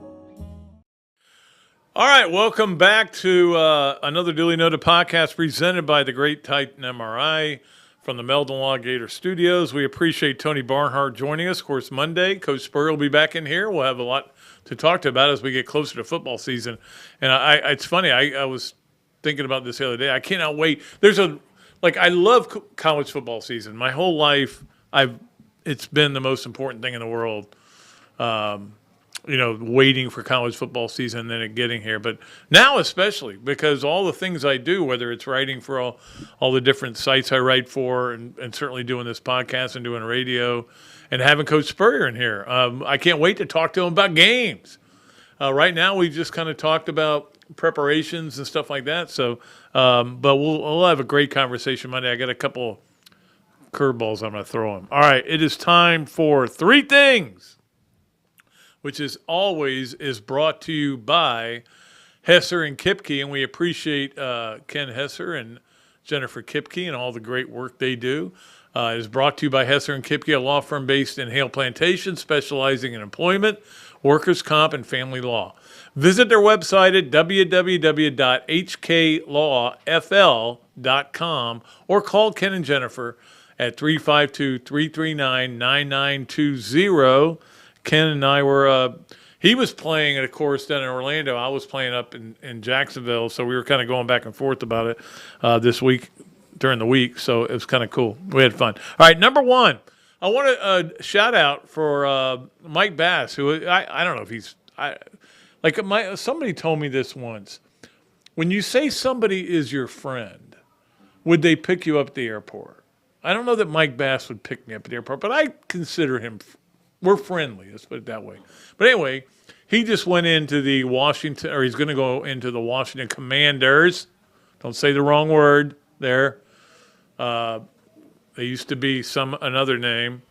All right, welcome back to Another Dooley Noted Podcast presented by the great Titan MRI from the Meldon Law Gator Studios. We appreciate Tony Barnhart joining us. Of course, Monday, Coach Spurrier will be back in here. We'll have a lot to talk to about as we get closer to football season. And it's funny, I was thinking about this the other day. I cannot wait. I love college football season. My whole life, it's been the most important thing in the world. Waiting for college football season and then it getting here. But now especially because all the things I do, whether it's writing for all the different sites I write for and certainly doing this podcast and doing radio and having Coach Spurrier in here, I can't wait to talk to him about games. Right now we just kind of talked about preparations and stuff like that. So, but we'll have a great conversation Monday. I got a couple curveballs I'm going to throw him. All right, it is time for Three Things, which is always brought to you by Hesser and Kipke, and we appreciate Ken Hesser and Jennifer Kipke and all the great work they do. It is brought to you by Hesser and Kipke, a law firm based in Hale Plantation, specializing in employment, workers' comp, and family law. Visit their website at www.hklawfl.com or call Ken and Jennifer at 352-339-9920. Ken and I were, he was playing at a course down in Orlando. I was playing up in Jacksonville, so we were kind of going back and forth about it this week, during the week, so it was kind of cool. We had fun. All right, number one, I want to shout out for Mike Bass, who I don't know if he's somebody told me this once. When you say somebody is your friend, would they pick you up at the airport? I don't know that Mike Bass would pick me up at the airport, but I consider him. We're friendly. Let's put it that way. But anyway, he just went into the Washington, or he's going to go into the Washington Commanders. Don't say the wrong word there. They used to be another name,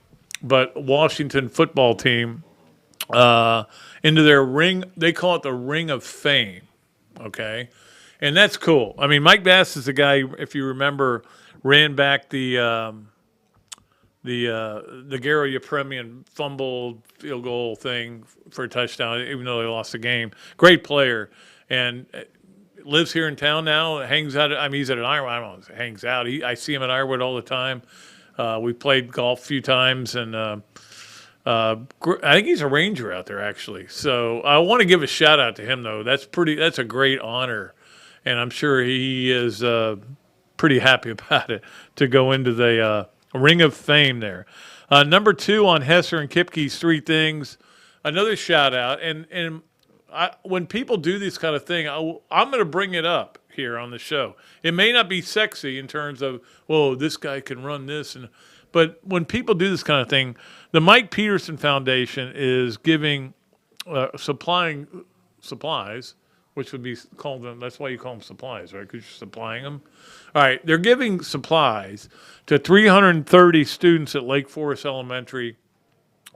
but Washington football team. Into their ring, they call it the Ring of Fame, okay? And that's cool. I mean, Mike Bass is the guy, if you remember, ran back the Garo Yepremian fumbled field goal thing for a touchdown, even though they lost the game. Great player, and lives here in town now. Hangs out. I mean, he's at an Ironwood. I don't know. Hangs out. I see him at Ironwood all the time. We played golf a few times, and I think he's a ranger out there, actually. So I want to give a shout out to him, though. That's a great honor, and I'm sure he is pretty happy about it to go into the Ring of Fame there. Number two on Hesser and Kipke's Three Things, another shout out. And when people do this kind of thing, I'm going to bring it up here on the show. It may not be sexy in terms of, whoa, this guy can run this, but when people do this kind of thing, the Mike Peterson Foundation is supplying supplies, which would be called them. That's why you call them supplies, right? Because you're supplying them. All right, they're giving supplies to 330 students at Lake Forest Elementary,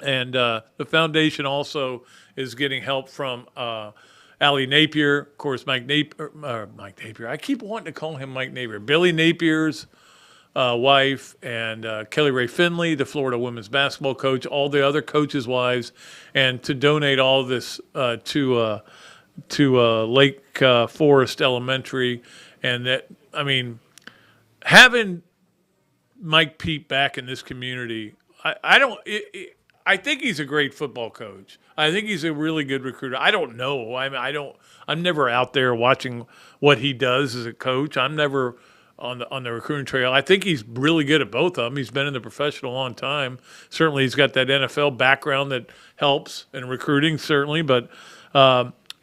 and the foundation also is getting help from Allie Napier, of course, Mike Napier. I keep wanting to call him Mike Napier. Billy Napier's wife, and Kelly Ray Finley, the Florida women's basketball coach, all the other coaches' wives, and to donate all of this to Lake Forest Elementary. And that, I mean, having Mike Pete back in this community, I think he's a great football coach. I think he's a really good recruiter. I don't know. I'm never out there watching what he does as a coach. I'm never on the recruiting trail. I think he's really good at both of them. He's been in the profession a long time. Certainly, he's got that NFL background that helps in recruiting, certainly. But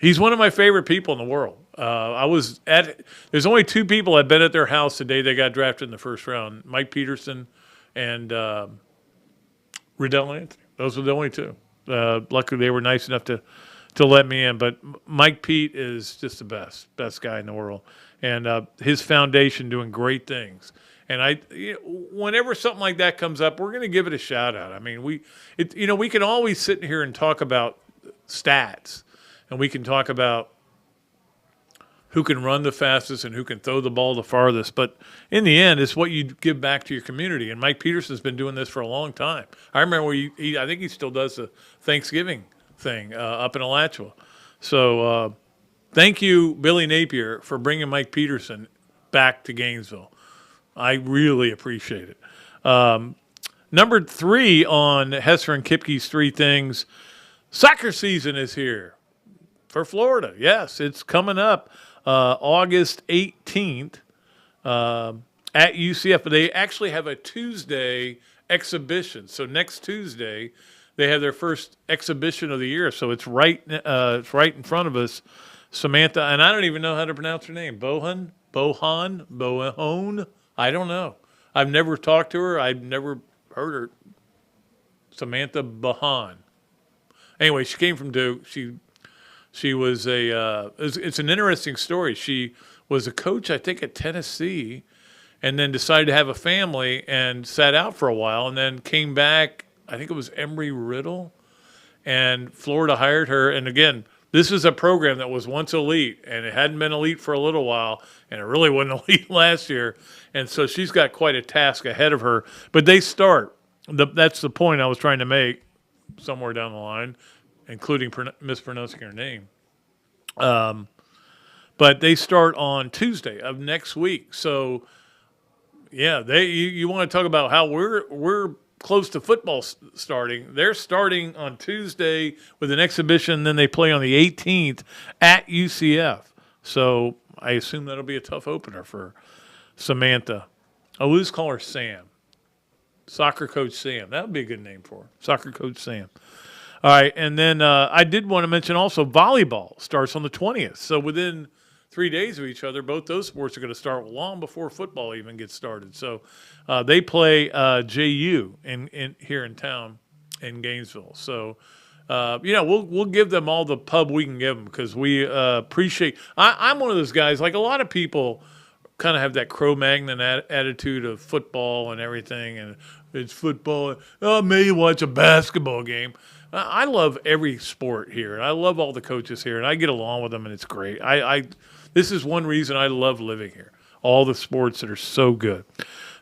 he's one of my favorite people in the world. There's only two people I've been at their house the day they got drafted in the first round, Mike Peterson and Riddell Anthony. Those were the only two. Luckily, they were nice enough to let me in. But Mike Pete is just the best guy in the world. And his foundation doing great things. And whenever something like that comes up, we're going to give it a shout out. I mean, we can always sit here and talk about stats, and we can talk about who can run the fastest and who can throw the ball the farthest. But in the end, it's what you give back to your community. And Mike Peterson's been doing this for a long time. I remember I think he still does the Thanksgiving thing up in Alachua. So thank you, Billy Napier, for bringing Mike Peterson back to Gainesville. I really appreciate it. Number three on Hesser and Kipke's Three Things, soccer season is here for Florida. Yes, it's coming up August 18th at UCF. But they actually have a Tuesday exhibition. So next Tuesday, they have their first exhibition of the year. So it's right in front of us. Samantha, and I don't even know how to pronounce her name. Bohon? I don't know. I've never talked to her. I've never heard her. Samantha Bohon. Anyway, she came from Duke. She was it's an interesting story. She was a coach, I think, at Tennessee, and then decided to have a family and sat out for a while, and then came back. I think it was Embry-Riddle, and Florida hired her. And again, this is a program that was once elite, and it hadn't been elite for a little while, and it really wasn't elite last year. And so she's got quite a task ahead of her. But they start. That's the point I was trying to make somewhere down the line. including mispronouncing her name. But they start on Tuesday of next week. So, yeah, you want to talk about how we're close to football starting. They're starting on Tuesday with an exhibition, then they play on the 18th at UCF. So I assume that'll be a tough opener for Samantha. I'll just call her Sam. Soccer Coach Sam. That would be a good name for her. Soccer Coach Sam. All right, and then I did want to mention also volleyball starts on the 20th. So within 3 days of each other, both those sports are going to start long before football even gets started. So they play JU in here in town in Gainesville. So we'll give them all the pub we can give them because we appreciate. I'm one of those guys. Like a lot of people kind of have that Cro-Magnon attitude of football and everything, and it's football. Oh, maybe watch a basketball game. I love every sport here, and I love all the coaches here, and I get along with them, and it's great. This is one reason I love living here. All the sports that are so good.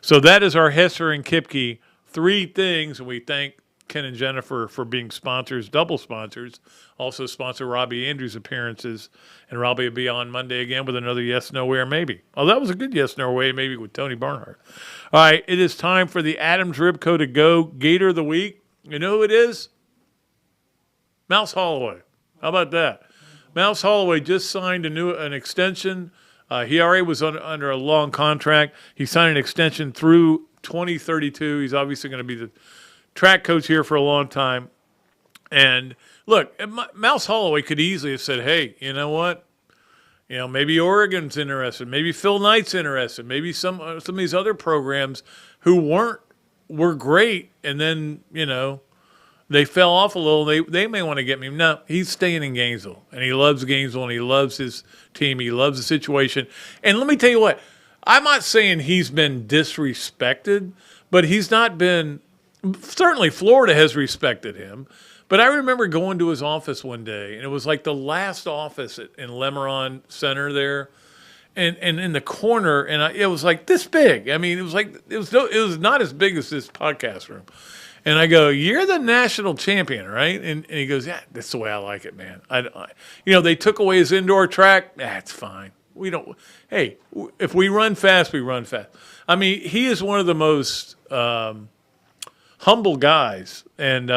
So that is our Hesser and Kipke 3 things, and we thank Ken and Jennifer for being sponsors, double sponsors. Also sponsor Robbie Andrews' appearances, and Robbie will be on Monday again with another Yes, No, Where, Maybe. Oh, that was a good Yes, No, Way, Maybe with Tony Barnhart. All right, it is time for the Adams Ribco to go Gator of the Week. You know who it is? Mouse Holloway. How about that? Mouse Holloway just signed an extension. He already was under a long contract. He signed an extension through 2032. He's obviously going to be the track coach here for a long time. And look, Mouse Holloway could easily have said, hey, you know what? Maybe Oregon's interested. Maybe Phil Knight's interested. Maybe some of these other programs who were great, and then, they fell off a little. They may want to get me. No, he's staying in Gainesville, and he loves Gainesville, and he loves his team. He loves the situation. And let me tell you what, I'm not saying he's been disrespected, but he's not been – certainly Florida has respected him. But I remember going to his office one day, and it was like the last office in Lemeron Center there, and in the corner, and it was like this big. I mean, it was not as big as this podcast room. And I go, you're the national champion, right? And he goes, yeah, that's the way I like it, man. They took away his indoor track. That's fine. Hey, if we run fast, we run fast. I mean, he is one of the most humble guys. And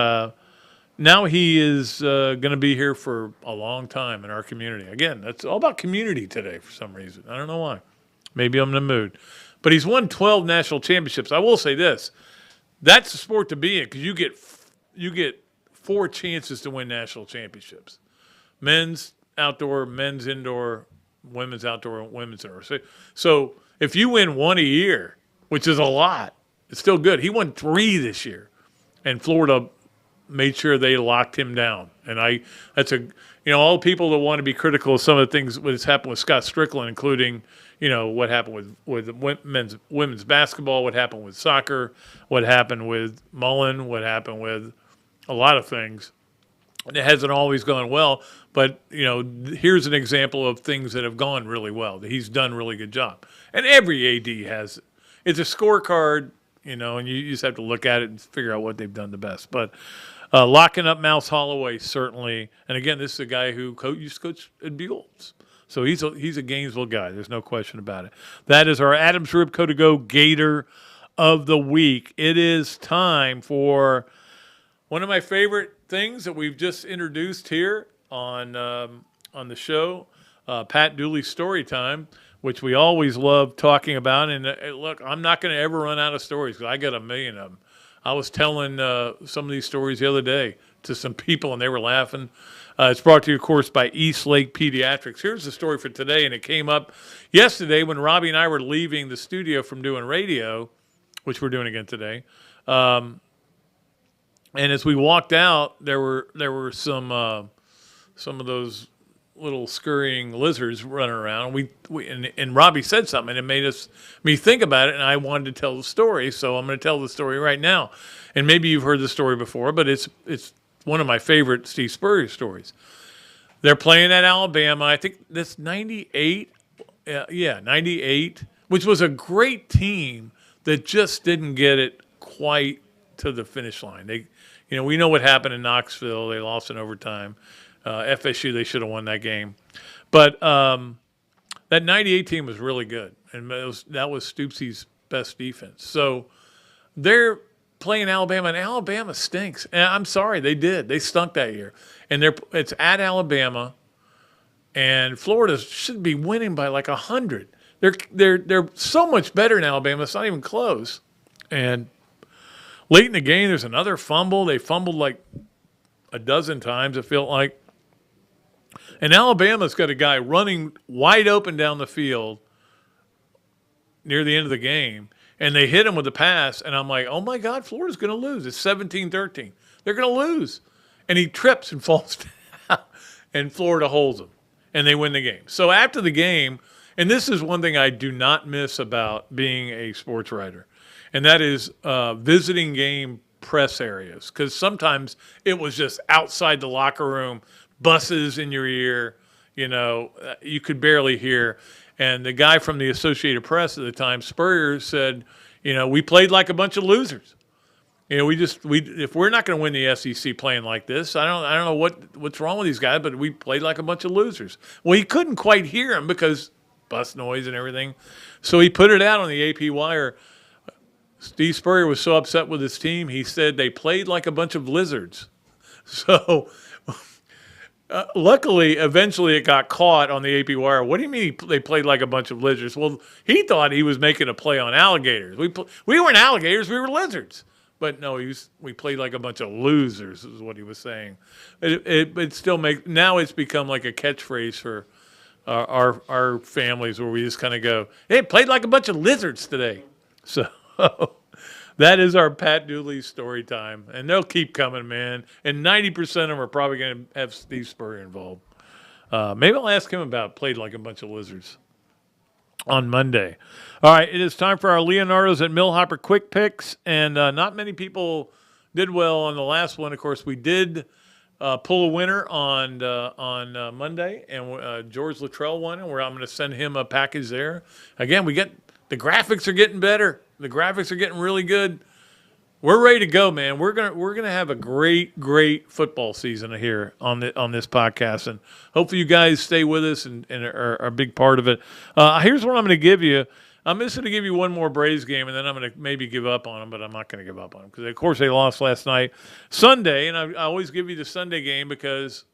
now he is going to be here for a long time in our community. Again, that's all about community today for some reason. I don't know why. Maybe I'm in the mood. But he's won 12 national championships. I will say this. That's the sport to be in because you get 4 chances to win national championships: men's outdoor, men's indoor, women's outdoor, and women's indoor. So if you win 1 a year, which is a lot, it's still good. He won 3 this year, and Florida made sure they locked him down. And all the people that want to be critical of some of the things that's happened with Scott Strickland, including what happened with women's basketball, what happened with soccer, what happened with Mullen, what happened with a lot of things. And it hasn't always gone well, but here's an example of things that have gone really well. He's done a really good job, and every AD has it. It's a scorecard, and you just have to look at it and figure out what they've done the best. But locking up Mouse Holloway certainly, and again, this is a guy who used to coach at Buell's. So he's a Gainesville guy. There's no question about it. That is our Adams Ribco to go Gator of the Week. It is time for one of my favorite things that we've just introduced here on the show, Pat Dooley's Story Time, which we always love talking about. And look, I'm not going to ever run out of stories because I got a million of them. I was telling some of these stories the other day to some people, and they were laughing. It's brought to you, of course, by East Lake Pediatrics. Here's the story for today, and it came up yesterday when Robbie and I were leaving the studio from doing radio, which we're doing again today. And as we walked out, there were some of those little scurrying lizards running around. And Robbie said something, and it made me think about it, and I wanted to tell the story, so I'm going to tell the story right now. And maybe you've heard the story before, but it's one of my favorite Steve Spurrier stories. They're playing at Alabama. I think that's 98. 98, which was a great team that just didn't get it quite to the finish line. They we know what happened in Knoxville. They lost in overtime. FSU, they should have won that game. But that 98 team was really good, and that was Stoops' best defense. So they're playing Alabama, and Alabama stinks. And I'm sorry, they did. They stunk that year. And it's at Alabama, and Florida should be winning by like 100. They're so much better than Alabama. It's not even close. And late in the game, there's another fumble. They fumbled like a dozen times, it felt like. And Alabama's got a guy running wide open down the field near the end of the game, and they hit him with a pass, and I'm like, oh, my God, Florida's going to lose. It's 17-13. They're going to lose. And he trips and falls down, and Florida holds him, and they win the game. So after the game, and this is one thing I do not miss about being a sports writer, and that is visiting game press areas, because sometimes it was just outside the locker room, buses in your ear, you could barely hear. And the guy from the Associated Press at the time, Spurrier, said, we played like a bunch of losers. If we're not going to win the SEC playing like this, I don't know what's wrong with these guys, but we played like a bunch of losers. Well, he couldn't quite hear him because bus noise and everything. So he put it out on the AP wire. Steve Spurrier was so upset with his team, he said they played like a bunch of lizards. So luckily, eventually it got caught on the AP wire. What do you mean they played like a bunch of lizards? Well, he thought he was making a play on alligators. We weren't alligators, we were lizards. But no, we played like a bunch of losers is what he was saying. It still now it's become like a catchphrase for our families, where we just kind of go, hey, played like a bunch of lizards today. So that is our Pat Dooley story time. And they'll keep coming, man. And 90% of them are probably going to have Steve Spurrier involved. Maybe I'll ask him about played like a bunch of lizards on Monday. All right, it is time for our Leonardo's and Millhopper quick picks. And not many people did well on the last one. Of course, we did pull a winner on Monday. And George Luttrell won. And I'm going to send him a package there. Again, the graphics are getting better. The graphics are getting really good. We're ready to go, man. We're gonna have a great football season here on this podcast, and hopefully you guys stay with us and are a big part of it. Here's what I'm going to give you. I'm just going to give you one more Braves game, and then I'm going to maybe give up on them, but I'm not going to give up on them because, of course, they lost last night. Sunday, and I always give you the Sunday game because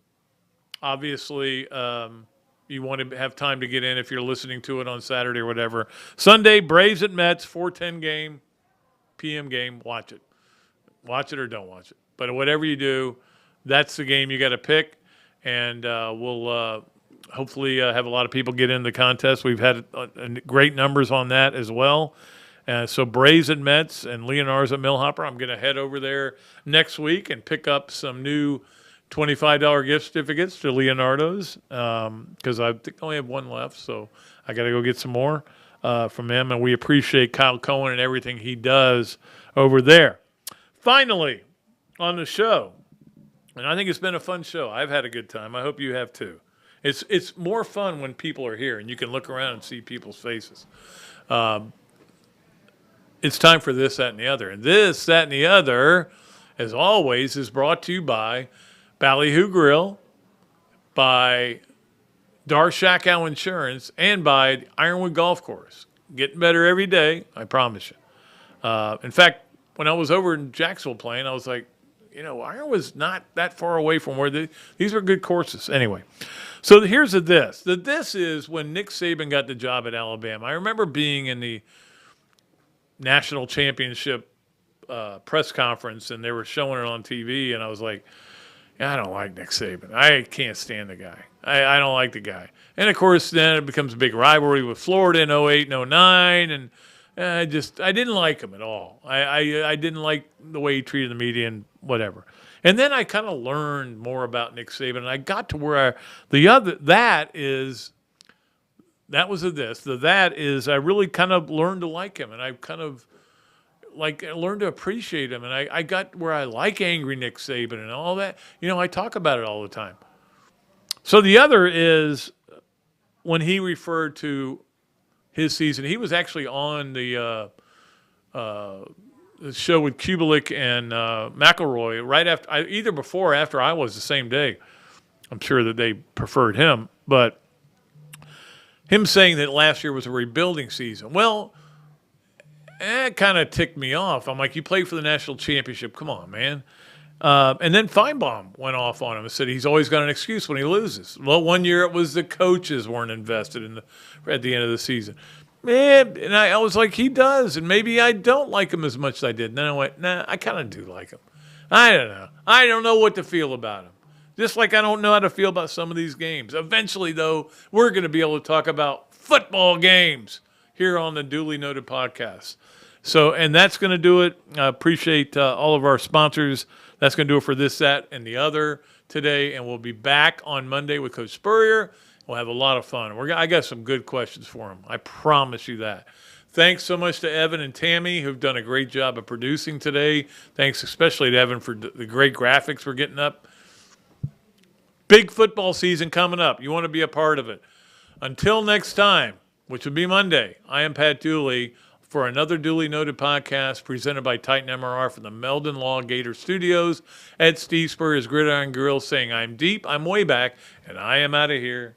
obviously you want to have time to get in if you're listening to it on Saturday or whatever. Sunday, Braves at Mets, 4:10 p.m. game. Watch it. Watch it or don't watch it. But whatever you do, that's the game you got to pick. And we'll hopefully have a lot of people get in the contest. We've had great numbers on that as well. So Braves at Mets and Leonardo's at Millhopper. I'm going to head over there next week and pick up some new $25 gift certificates to Leonardo's because I think I only have one left, so I got to go get some more from them. And we appreciate Kyle Cohen and everything he does over there. Finally, on the show, and I think it's been a fun show. I've had a good time. I hope you have too. It's more fun when people are here and you can look around and see people's faces. It's time for This, That, and the Other. And This, That, and the Other, as always, is brought to you by Ballyhoo Grill, by Darshackow Insurance, and by Ironwood Golf Course. Getting better every day, I promise you. In fact, when I was over in Jacksonville playing, I was like, Ironwood's not that far away from where these are good courses. Anyway, so here's the this. The this is when Nick Saban got the job at Alabama. I remember being in the national championship press conference, and they were showing it on TV, and I was like, I don't like Nick Saban. I can't stand the guy. I don't like the guy. And, of course, then it becomes a big rivalry with Florida in 08 and 09, and I didn't like him at all. I didn't like the way he treated the media and whatever. And then I kind of learned more about Nick Saban, and I got to where that is I really kind of learned to like him, and I kind of learned to appreciate him, and I got where I like angry Nick Saban and all that. I talk about it all the time. So the other is when he referred to his season, he was actually on the the show with Kubelik and McElroy right after, either before or after I was the same day. I'm sure that they preferred him, but him saying that last year was a rebuilding season. Well, it kind of ticked me off. I'm like, you played for the national championship. Come on, man. And then Feinbaum went off on him and said he's always got an excuse when he loses. Well, one year it was the coaches weren't invested at the end of the season. Man, and I was like, he does, and maybe I don't like him as much as I did. And then I went, nah, I kind of do like him. I don't know. I don't know what to feel about him. Just like I don't know how to feel about some of these games. Eventually, though, we're going to be able to talk about football games here on the Dooley Noted Podcast. So, and that's going to do it. I appreciate all of our sponsors. That's going to do it for this, that, and the other today. And we'll be back on Monday with Coach Spurrier. We'll have a lot of fun. I got some good questions for him. I promise you that. Thanks so much to Evan and Tammy, who've done a great job of producing today. Thanks especially to Evan for the great graphics we're getting up. Big football season coming up. You want to be a part of it. Until next time, which will be Monday, I am Pat Dooley for another Dooley Noted Podcast presented by Titan MRR from the Meldon Law Gator Studios at Steve Spurrier's Gridiron Grill, saying I'm deep, I'm way back, and I am out of here.